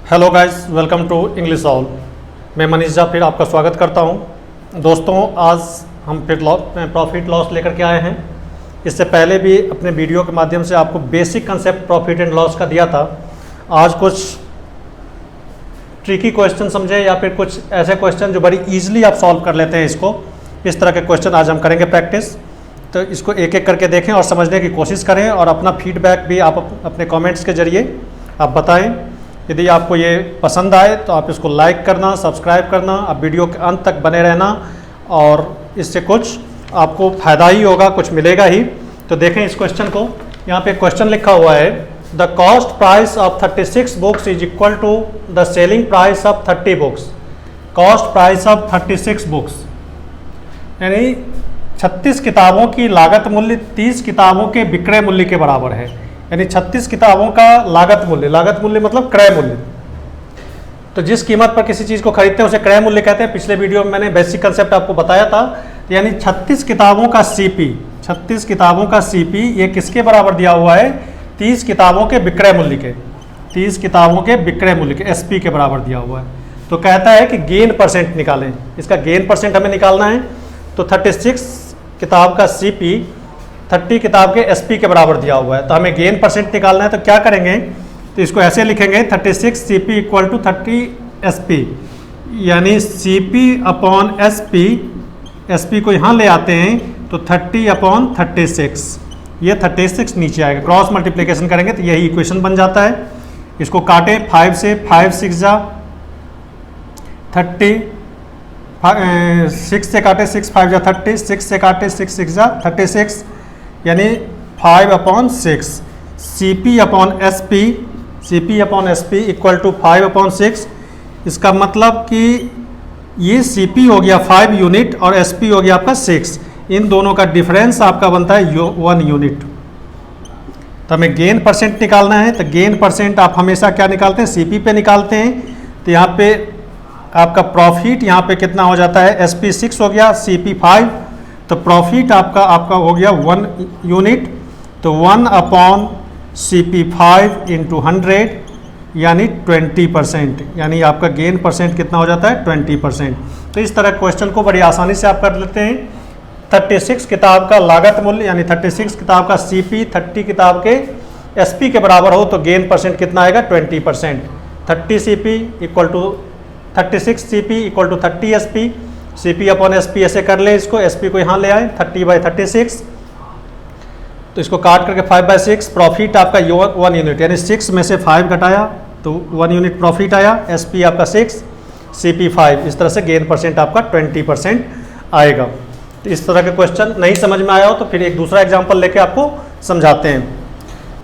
Hello guys, welcome to English all. मैं मनीष झा फिर आपका स्वागत करता हूं। दोस्तों, आज हम फिर प्रॉफिट लॉस लेकर के आए हैं। इससे पहले भी अपने वीडियो के माध्यम से आपको basic concept profit and loss का दिया था। आज कुछ ट्रिकी क्वेश्चन समझे या फिर कुछ ऐसे क्वेश्चन जो बड़ी ईजिली आप सॉल्व कर लेते हैं इसको, इस तरह के क्वेश्चन आज हम करेंगे प्रैक्टिस। तो इसको एक एक करके देखें और समझने की कोशिश करें, और अपना फीडबैक भी आप अपने कमेंट्स के जरिए आप बताएं। यदि आपको ये पसंद आए तो आप इसको लाइक करना, सब्सक्राइब करना, आप वीडियो के अंत तक बने रहना, और इससे कुछ आपको फ़ायदा ही होगा, कुछ मिलेगा ही। तो देखें इस क्वेश्चन को। यहाँ पे क्वेश्चन लिखा हुआ है, the cost price of 36 books is equal to the selling price of 30 books. Cost price of 36 books यानी 36 किताबों की लागत मूल्य 30 किताबों के विक्रय मूल्य के बराबर है। यानी 36 किताबों का लागत मूल्य मतलब क्रय मूल्य। तो जिस कीमत पर किसी चीज़ को खरीदते हैं उसे क्रय मूल्य कहते हैं। पिछले वीडियो में मैंने बेसिक कंसेप्ट आपको बताया था। यानी 36 किताबों का सीपी, 36 किताबों का सीपी ये किसके बराबर दिया हुआ है? 30 किताबों के विक्रय मूल्य के, 30 किताबों के विक्रय मूल्य के एसपी के बराबर दिया हुआ है। तो कहता है कि गेन परसेंट निकालें। इसका गेन परसेंट हमें निकालना है। तो 36 किताब का सीपी 30 किताब के एसपी के बराबर दिया हुआ है, तो हमें गेन परसेंट निकालना है। तो क्या करेंगे? तो इसको ऐसे लिखेंगे, 36 सीपी इक्वल टू 30 एसपी, यानी सीपी अपॉन एसपी। एसपी को यहाँ ले आते हैं तो 30 अपॉन 36, ये 36 नीचे आएगा। क्रॉस मल्टीप्लिकेशन करेंगे तो यही इक्वेशन बन जाता है। इसको काटे 5 से, 5 6 जा 30, 6 से काटे 6 5 जा 30, 6 से काटे 6 6 जा 36, यानी 5 upon 6। C P upon S P, C P upon S P equal to 5 upon 6। इसका मतलब कि ये सी पी हो गया 5 यूनिट और एस पी हो गया आपका 6। इन दोनों का डिफरेंस आपका बनता है 1 यूनिट। तो हमें गेन परसेंट निकालना है। तो गेन परसेंट आप हमेशा क्या निकालते हैं? सी पी पे निकालते हैं। तो यहाँ पे आपका प्रॉफिट यहाँ पे कितना हो जाता है? एस पी 6 हो गया, सी पी 5, तो प्रॉफिट आपका हो गया 1 यूनिट। तो 1 अपॉन सी पी 5 इंटू 100 यानी 20%, यानी आपका गेन परसेंट कितना हो जाता है? 20%। तो इस तरह क्वेश्चन को बड़ी आसानी से आप कर लेते हैं। 36 किताब का लागत मूल्य यानी 36 किताब का सी पी 30 किताब के एस पी के बराबर हो तो गेन परसेंट कितना आएगा? 20%। 30 C P equal to 36 C P equal to 30 S P. C P upon S P ऐसे कर ले इसको, एस पी को यहाँ ले आए 30/36। तो इसको काट करके 5/6। प्रॉफिट आपका 1 यूनिट, यानी 6 में से 5 घटाया तो 1 यूनिट प्रॉफिट आया। एस पी आपका 6, सी पी 5। इस तरह से गेन परसेंट आपका 20% आएगा। तो इस तरह के क्वेश्चन नहीं समझ में आया हो तो फिर एक दूसरा एग्जाम्पल लेके आपको समझाते हैं।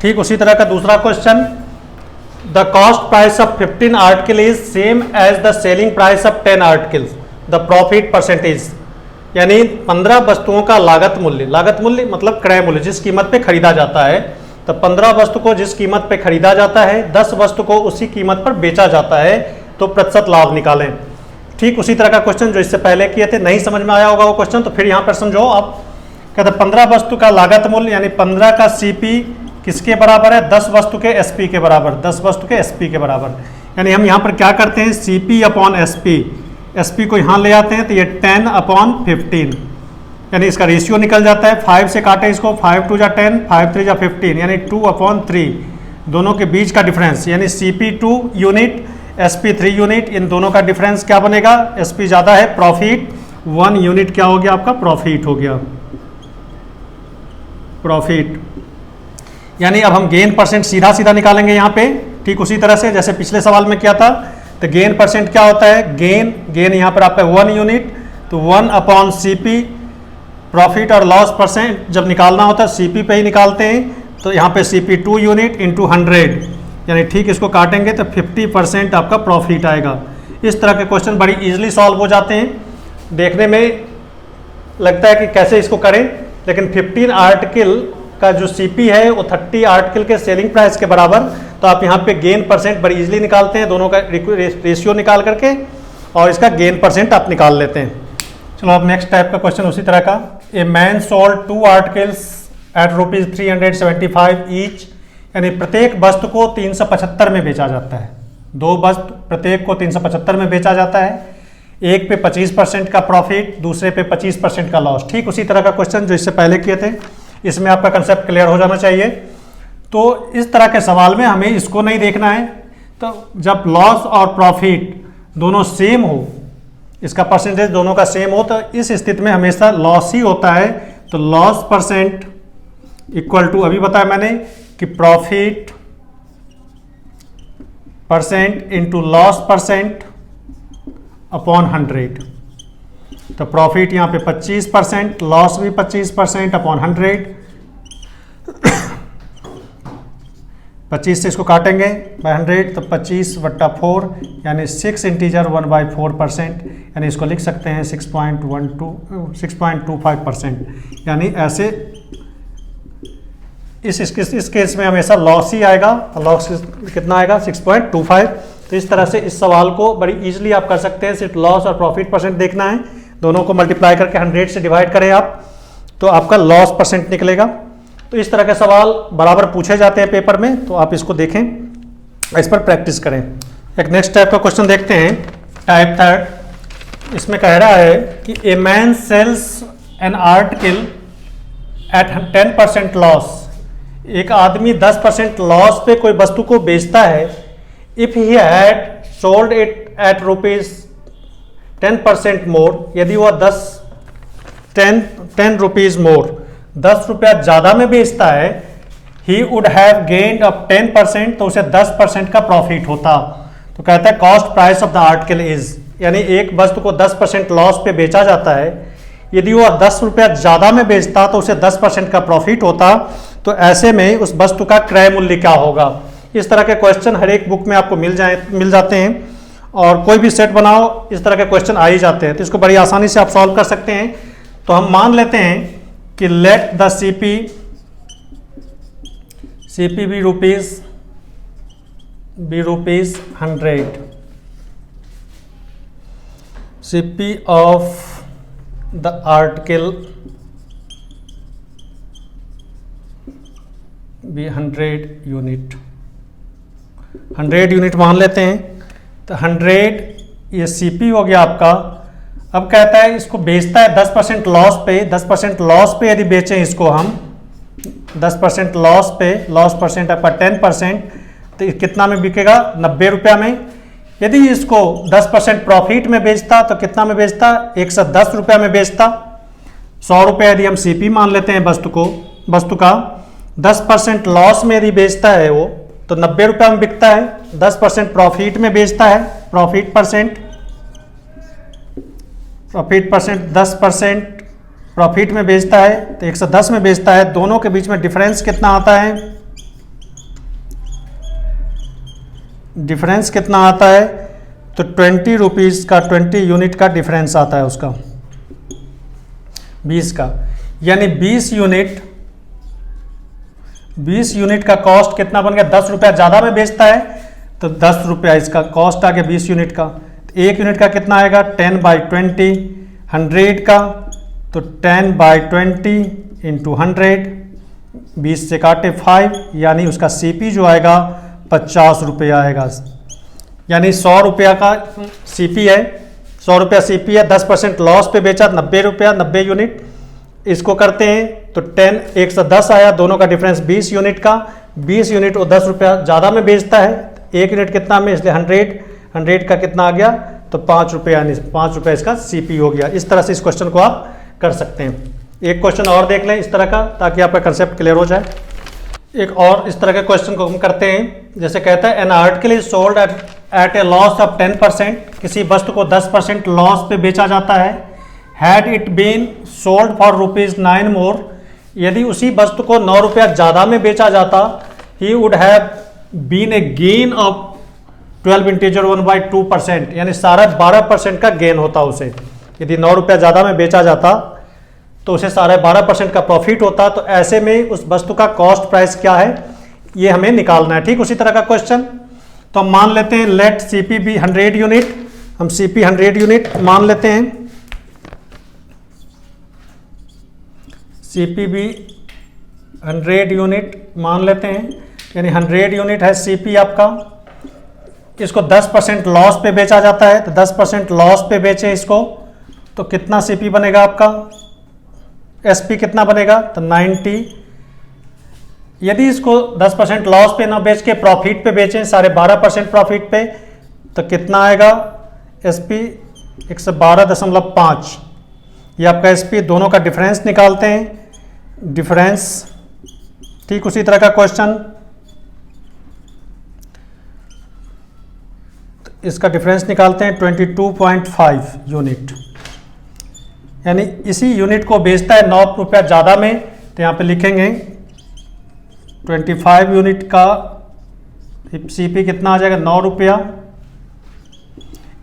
ठीक उसी तरह का दूसरा question, the cost price of 15 article is same as the selling price of 10 articles, the profit percentage. यानी 15 वस्तुओं का लागत मूल्य मतलब क्रय मूल्य, जिस कीमत पे खरीदा जाता है। तो 15 वस्तु को जिस कीमत पे खरीदा जाता है, 10 वस्तु को उसी कीमत पर बेचा जाता है, तो प्रतिशत लाभ निकालें। ठीक उसी तरह का क्वेश्चन जो इससे पहले किए थे, नहीं समझ में आया होगा वो क्वेश्चन, तो फिर यहाँ पर समझो आप। कहते 15 वस्तु का लागत मूल्य यानी 15 का सीपी किसके बराबर है? 10 वस्तु के एसपी के बराबर, 10 वस्तु के एसपी के बराबर। यानी हम यहाँ पर क्या करते हैं? सीपी अपॉन एसपी, एसपी को यहाँ ले आते हैं तो ये 10 अपॉन 15, यानी इसका रेशियो निकल जाता है। 5 से काटे इसको, 5 2 जा 10, 5 3 जा 15, यानी 2 अपॉन 3। दोनों के बीच का डिफरेंस यानी सीपी 2 यूनिट, एसपी 3 यूनिट, इन दोनों का डिफरेंस क्या बनेगा? एसपी ज़्यादा है, प्रॉफिट 1 यूनिट क्या हो गया? आपका प्रॉफिट हो गया, प्रॉफिट। यानी अब हम गेन परसेंट सीधा सीधा निकालेंगे यहाँ पे, ठीक उसी तरह से जैसे पिछले सवाल में किया था। तो गेन परसेंट क्या होता है? गेन यहाँ पर आपका 1 यूनिट, तो 1 अपॉन सी पी। प्रॉफिट और लॉस परसेंट जब निकालना होता है सीपी पे ही निकालते हैं। तो यहाँ पे सीपी 2 यूनिट इंटू 100, यानी ठीक इसको काटेंगे तो 50% आपका प्रॉफिट आएगा। इस तरह के क्वेश्चन बड़ी इजीली सॉल्व हो जाते हैं। देखने में लगता है कि कैसे इसको करें, लेकिन 15 आर्टिकल का जो सीपी है वो 30 आर्टिकल के सेलिंग प्राइस के बराबर। तो आप यहाँ पे गेन परसेंट बड़ी इजीली निकालते हैं, दोनों का रेशियो निकाल करके, और इसका गेन परसेंट आप निकाल लेते हैं। चलो अब नेक्स्ट टाइप का क्वेश्चन उसी तरह का। A man sold 2 articles at ₹375 each, यानी प्रत्येक वस्तु को 375 में बेचा जाता है। दो वस्तु प्रत्येक को 375 में बेचा जाता है, एक पे 25% का प्रॉफिट, दूसरे पे 25% का लॉस। ठीक उसी तरह का क्वेश्चन जो इससे पहले किए थे, इसमें आपका कंसेप्ट क्लियर हो जाना चाहिए। तो इस तरह के सवाल में हमें इसको नहीं देखना है। तो जब लॉस और प्रॉफिट दोनों सेम हो, इसका परसेंटेज दोनों का सेम हो, तो इस स्थिति में हमेशा लॉस ही होता है। तो लॉस परसेंट इक्वल टू, अभी बताया मैंने कि profit percent into loss percent upon 100। तो प्रॉफिट यहाँ पे 25%, लॉस भी 25% अपॉन 100। 25 से इसको काटेंगे बाय 100 तो 25/4 यानी 6 इंटीजर 1/4%, यानी इसको लिख सकते हैं 6.25%। यानी ऐसे इस केस में हमेशा लॉस ही आएगा। लॉस कितना आएगा? 6.25। तो इस तरह से इस सवाल को बड़ी इजीली आप कर सकते हैं। सिर्फ लॉस और प्रॉफिट परसेंट देखना है, दोनों को मल्टीप्लाई करके 100 से डिवाइड करें आप, तो आपका लॉस परसेंट निकलेगा। तो इस तरह के सवाल बराबर पूछे जाते हैं पेपर में, तो आप इसको देखें, इस पर प्रैक्टिस करें। एक नेक्स्ट टाइप का क्वेश्चन देखते हैं, टाइप 3। इसमें कह रहा है कि a man sells an article at 10% loss. एक आदमी 10% लॉस पे कोई वस्तु को बेचता है। If he had sold it at ₹10% मोर, यदि वह 10 रुपीज मोर 10 रुपया ज़्यादा में बेचता है, ही वुड हैव गेन्ड अप 10%, तो उसे 10% का प्रॉफिट होता। तो कहता है cost price of the article is, यानी एक वस्तु को 10% लॉस पे बेचा जाता है, यदि वह 10 रुपया ज़्यादा में बेचता तो उसे 10% का प्रॉफिट होता। तो ऐसे में उस वस्तु का क्रय मूल्य क्या होगा? इस तरह के क्वेश्चन हर एक बुक में आपको मिल जाते हैं, और कोई भी सेट बनाओ इस तरह के क्वेश्चन आ ही जाते हैं। तो इसको बड़ी आसानी से आप सॉल्व कर सकते हैं। तो हम मान लेते हैं कि let the CP be rupees 100, CP of the article भी 100 यूनिट, 100 यूनिट मान लेते हैं। तो 100 ये CP हो गया आपका। अब कहता है इसको बेचता है 10% लॉस पे। 10% लॉस पे यदि बेचें इसको हम 10% लॉस पे, लॉस परसेंट आपका 10%, तो कितना में बिकेगा? 90 रुपया में। यदि इसको 10% प्रॉफिट में बेचता तो कितना में बेचता? 110 रुपया में बेचता। 100 रुपया यदि हम CP मान लेते हैं वस्तु का, 10% लॉस में यदि बेचता है वो, तो 90 रुपया में बिकता है। 10% प्रॉफिट में बेचता है, प्रॉफिट परसेंट 10% प्रॉफिट में बेचता है तो 110 में बेचता है। दोनों के बीच में डिफरेंस कितना आता है? डिफरेंस कितना आता है? तो 20 रुपीज़ का 20 यूनिट का डिफरेंस आता है उसका, 20 का। यानी 20 यूनिट का कॉस्ट कितना बन गया? 10 रुपया ज़्यादा में बेचता है तो 10 रुपया इसका कॉस्ट आ गया 20 यूनिट का। एक यूनिट का कितना आएगा? 10/20। 100 का तो 10/20 इंटू 100, 20 से काटे 5, यानी उसका CP जो आएगा 50 रुपया आएगा। यानी 100 रुपया का CP है, 100 रुपया CP है, 10% लॉस पे बेचा 90 रुपया, 90 यूनिट। इसको करते हैं तो 10 110 आया, दोनों का डिफरेंस 20 यूनिट का। 20 यूनिट और 10 रुपया ज़्यादा में बेचता है, एक यूनिट कितना में, इसलिए 100 का कितना आ गया? तो 5 रुपया, यानी 5 रुपया इसका CP हो गया। इस तरह से इस क्वेश्चन को आप कर सकते हैं। एक क्वेश्चन और देख लें इस तरह का, ताकि आपका कंसेप्ट क्लियर हो जाए। एक और इस तरह के क्वेश्चन को हम करते हैं, जैसे कहता है an article is sold at A loss of 10%, किसी वस्तु को 10% लॉस पे बेचा जाता है। Had it been sold for ₹9 more, यदि उसी वस्तु को 9 रुपया ज़्यादा में बेचा जाता, he would have been a gain of 12 integer 1/2%, यानी सारा 12% का गेन होता उसे। यदि 9 रुपया ज़्यादा में बेचा जाता तो उसे सारा 12% का प्रॉफिट होता। तो ऐसे में उस वस्तु का कॉस्ट प्राइस क्या है, ये हमें निकालना है। ठीक उसी तरह का क्वेश्चन। तो हम मान लेते हैं लेट CP बी 100 यूनिट, हम CP 100 यूनिट मान लेते हैं। CP बी 100 यूनिट मान लेते हैं, यानी 100 यूनिट है CP आपका। इसको 10% लॉस पे बेचा जाता है, तो 10% लॉस पे बेचे इसको, तो कितना सीपी बनेगा आपका, एसपी कितना बनेगा, तो 90। यदि इसको 10% लॉस पे ना बेच के प्रॉफिट पे बेचें, 12.5% प्रॉफिट पे, तो कितना आएगा, एसपी 112.5। ये आपका एसपी, दोनों का डिफरेंस निकालते हैं, डिफरेंस। ठीक उसी तरह का क्वेश्चन, इसका डिफरेंस निकालते हैं 22.5 यूनिट, यानी इसी यूनिट को बेचता है 9 रुपया ज़्यादा में, तो यहाँ पे लिखेंगे 25 यूनिट का सीपी कितना आ जाएगा, 9 रुपया।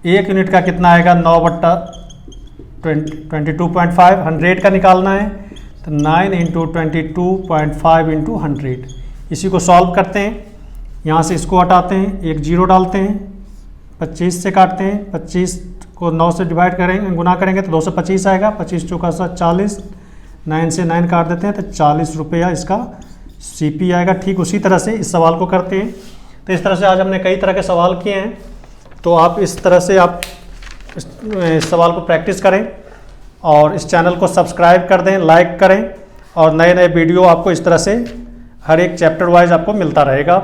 1 यूनिट का कितना आएगा, 9/22.5, 100 का निकालना है, तो 9 × 22.5 × 100। इसी को सॉल्व करते हैं, यहाँ से इसको हटाते हैं, एक जीरो डालते हैं, 25 से काटते हैं, 25 को 9 से डिवाइड करेंगे, गुना करेंगे तो 225 आएगा, 25 चौका 40, 9 से 9 काट देते हैं, तो 40 रुपया इसका सीपी आएगा। ठीक उसी तरह से इस सवाल को करते हैं। तो इस तरह से आज हमने कई तरह के सवाल किए हैं, तो आप इस तरह से आप इस सवाल को प्रैक्टिस करें और इस चैनल को सब्सक्राइब कर दें, लाइक करें, और नए नए वीडियो आपको इस तरह से हर एक चैप्टर वाइज आपको मिलता रहेगा।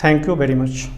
Thank you very much.